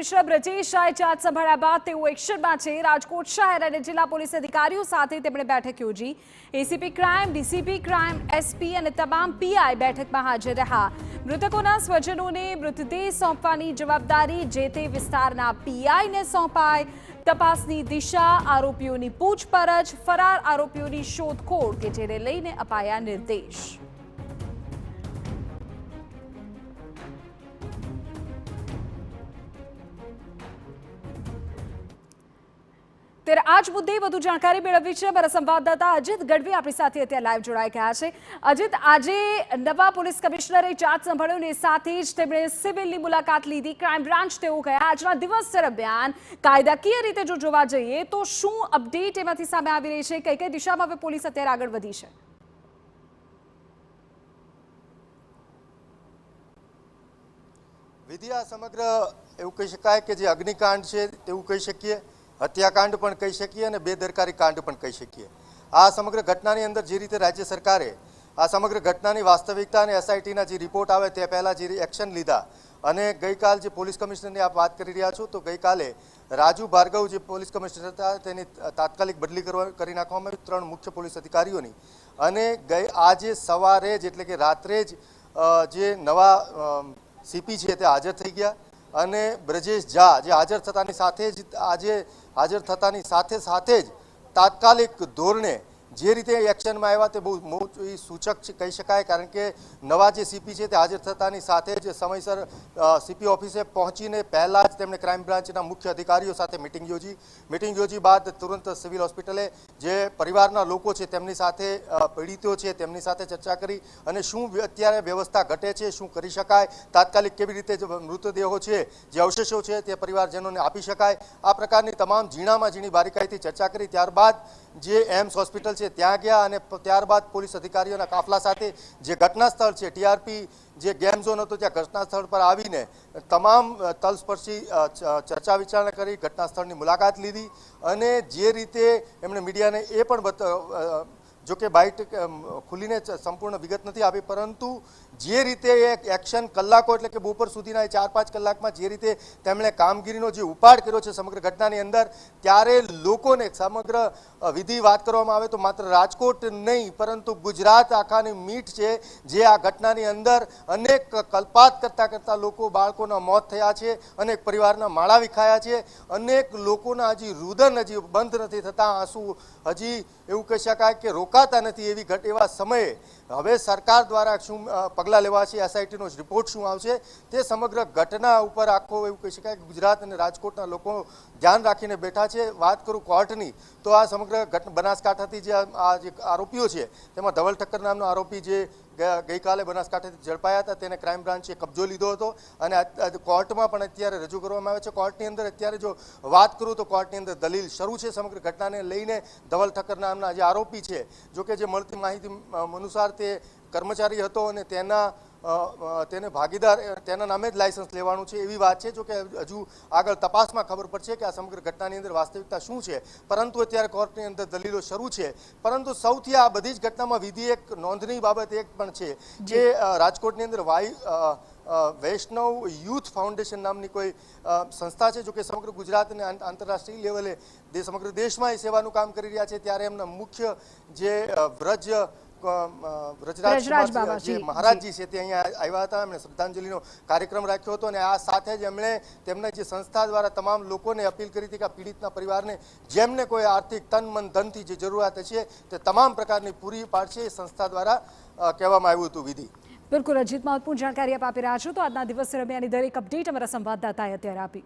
Commissioner Brajesh શાહે charge સંભાળ્યા બાદ તેઓ એક્શનમાં છે। રાજકોટ શહેર અને જિલ્લા પોલીસ અધિકારીઓ સાથે તેમણે બેઠક યોજી। ACP crime, DCP crime, SP અને તમામ પીઆઈ બેઠકમાં હાજર રહ્યા। મૃતકોના સ્વજનોને મૃતદેહ સોંપવાની જવાબદારી જે તે વિસ્તારના પીઆઈને સોંપાઈ। તપાસની દિશા, આરોપીઓની પૂછપરછ, ફરાર આરોપીઓની શોધખોળ કે જેને લઈને અપાયા નિર્દેશ। ત્યારે આજ મુદ્દે વધુ જાણકારી મેળવવી છે। અમારા સંવાદદાતા અજીત ગઢવી આપણી સાથે અત્યારે લાઈવ જોડાઈ ગયા છે। અજીત, આજે નવા પોલીસ કમિશનરે ચાર્જ સંભાળ્યો ને સાથે જ તેમણે સિવિલની મુલાકાત લીધી, ક્રાઇમ બ્રાન્ચ તેઓ ગયા। આજના દિવસ દરમિયાન કાયદાકીય રીતે જો જોવા જઈએ તો શું અપડેટ એમાંથી સામે આવી રહી છે? કઈ કઈ દિશામાં હવે પોલીસ અત્યારે આગળ વધી છે? વિધિ, આ સમગ્ર એવું કહી શકાય કે જે અગ્નિકાંડ છે તેવું કહી શકીએ, હત્યાકાંડ પણ કહી શકીએ અને બેદરકારી કાંડ પણ કહી શકીએ। આ સમગ્ર ઘટનાની અંદર જે રીતે રાજ્ય સરકારે આ સમગ્ર ઘટનાની વાસ્તવિકતા અને એસઆઈટીના જે રિપોર્ટ આવે તે પહેલાં જે એક્શન લીધા અને ગઈકાલ જે પોલીસ કમિશનરની આપ વાત કરી રહ્યા છો તો ગઈકાલે રાજુ ભાર્ગવ જે પોલીસ કમિશનર હતા તેની તાત્કાલિક બદલી કરી નાખવામાં આવી 3 મુખ્ય પોલીસ અધિકારીઓની। અને આજે સવારે જ એટલે કે રાત્રે જ જે નવા સીપી છે તે હાજર થઈ ગયા અને બ્રજેશ ઝા જે હાજર થતાની સાથે જ હાજર થતાની સાથે જ તાત્કાલિક ધોરણે જે રીતે એક્શનમાં આવ્યા તે બહુ સૂચક કહી શકાય, કારણ કે નવા જે સીપી છે તે હાજર થતાની સાથે જ સમયસર સીપી ઓફિસે પહોંચીને પહેલાં જ તેમણે ક્રાઇમ બ્રાન્ચના મુખ્ય અધિકારીઓ સાથે મિટિંગ યોજી બાદ તુરંત સિવિલ હોસ્પિટલે જે પરિવારના લોકો છે તેમની સાથે, પીડિતો છે તેમની સાથે ચર્ચા કરી અને શું અત્યારે વ્યવસ્થા ઘટે છે, શું કરી શકાય, તાત્કાલિક કેવી રીતે મૃતદેહો છે જે અવશેષો છે તે પરિવારજનોને આપી શકાય, આ પ્રકારની તમામ ઝીણામાં ઝીણી બારીકાઈથી ચર્ચા કરી। ત્યારબાદ જે એમ્સ હોસ્પિટલ છે ત્યાં ગયા અને ત્યારબાદ પોલીસ અધિકારીઓના કાફલા સાથે જે ઘટના સ્થળ છે ટીઆરપી જે ગેમ ઝોન હતો ત્યાં ઘટના સ્થળ પર આવીને તમામ તલસ્પર્શી ચર્ચા વિચારણા કરી, ઘટના સ્થળની મુલાકાત લીધી અને જે રીતે એમણે મીડિયાને એ પણ જો કે બાઇટ ખુલીને સંપૂર્ણ વિગત નથી આપી, પરંતુ જે રીતે એક્શન કલાકો એટલે કે બપોર સુધીના 4-5 કલાકમાં જે રીતે તેમણે કામગીરીનો જે ઉપાડ કર્યો છે સમગ્ર ઘટનાની અંદર, ત્યારે લોકોને સમગ્ર વિધિ વાત કરવામાં આવે તો માત્ર રાજકોટ નહીં પરંતુ ગુજરાત આખાની મીઠ છે જે આ ઘટનાની અંદર અનેક કલ્પાત કરતા લોકો, બાળકોના મોત થયા છે, અનેક પરિવારના માળા વિખાયા છે, અનેક લોકોના હજી રુદન હજી બંધ નથી થતા, આંસુ હજી એવું કહી શકાય કે રોકાતા નથી। એવા સમયે હવે સરકાર દ્વારા શું પગલાં લેવા છે, એસઆઈટીનો રિપોર્ટ શું આવશે તે સમગ્ર ઘટના ઉપર આખો એવું કહી શકાય કે ગુજરાત અને રાજકોટના લોકો ધ્યાન રાખીને બેઠા છે। વાત કરું કોર્ટની તો આ સમગ્ર બનાસકાંઠાથી જે આ જે આરોપીઓ છે તેમાં ધવલ ઠક્કર નામનો આરોપી જે ગઈકાલે બનાસકાંઠાથી ઝડપાયા હતા તેને ક્રાઇમ બ્રાન્ચે કબજો લીધો હતો અને કોર્ટમાં પણ અત્યારે રજૂ કરવામાં આવે છે। કોર્ટની અંદર અત્યારે જો વાત કરું તો કોર્ટની અંદર દલીલ શરૂ છે સમગ્ર ઘટનાને લઈને। ધવલ ઠક્કર નામના જે આરોપી છે, જો કે જે મળતી માહિતી અનુસાર તે કર્મચારી હતો અને તેને ભાગીદાર તેના નામે જ લાયસન્સ લેવાનું છે એવી વાત છે। જો કે હજુ આગળ તપાસમાં ખબર પડશે કે આ સમગ્ર ઘટનાની અંદર વાસ્તવિકતા શું છે, પરંતુ અત્યારે કોર્ટની અંદર દલીલો શરૂ છે। પરંતુ સૌથી આ બધી જ ઘટનામાં વિધિ એક નોંધની બાબત એક પણ છે કે રાજકોટની અંદર વૈષ્ણવ યુથ ફાઉન્ડેશન નામની કોઈ સંસ્થા છે, જો કે સમગ્ર ગુજરાત અને આંતરરાષ્ટ્રીય લેવલે સમગ્ર દેશમાં એ સેવાનું કામ કરી રહ્યા છે। ત્યારે એમના મુખ્ય જે વ્રજરાજ મહારાજજી છે તે અહીંયા આવ્યા હતા, એમણે શ્રદ્ધાંજલિનો કાર્યક્રમ રાખ્યો હતો અને આ સાથે જ એમણે તેમના જે સંસ્થા દ્વારા તમામ લોકોને અપીલ કરી હતી કે પીડિતના પરિવારને જેમને કોઈ આર્થિક તન મન ધનથી જે જરૂરિયાત છે તે તમામ પ્રકારની પૂરી પાડશે, એ સંસ્થા દ્વારા કહેવામાં આવ્યું હતું। વિધિ, બિલકુલ અજીત, મહત્વપૂર્ણ જાણકારી આપ આપી રહ્યા છો। તો આજના દિવસ દરમિયાનની દરેક અપડેટ અમારા સંવાદદાતાએ અત્યારે આપી।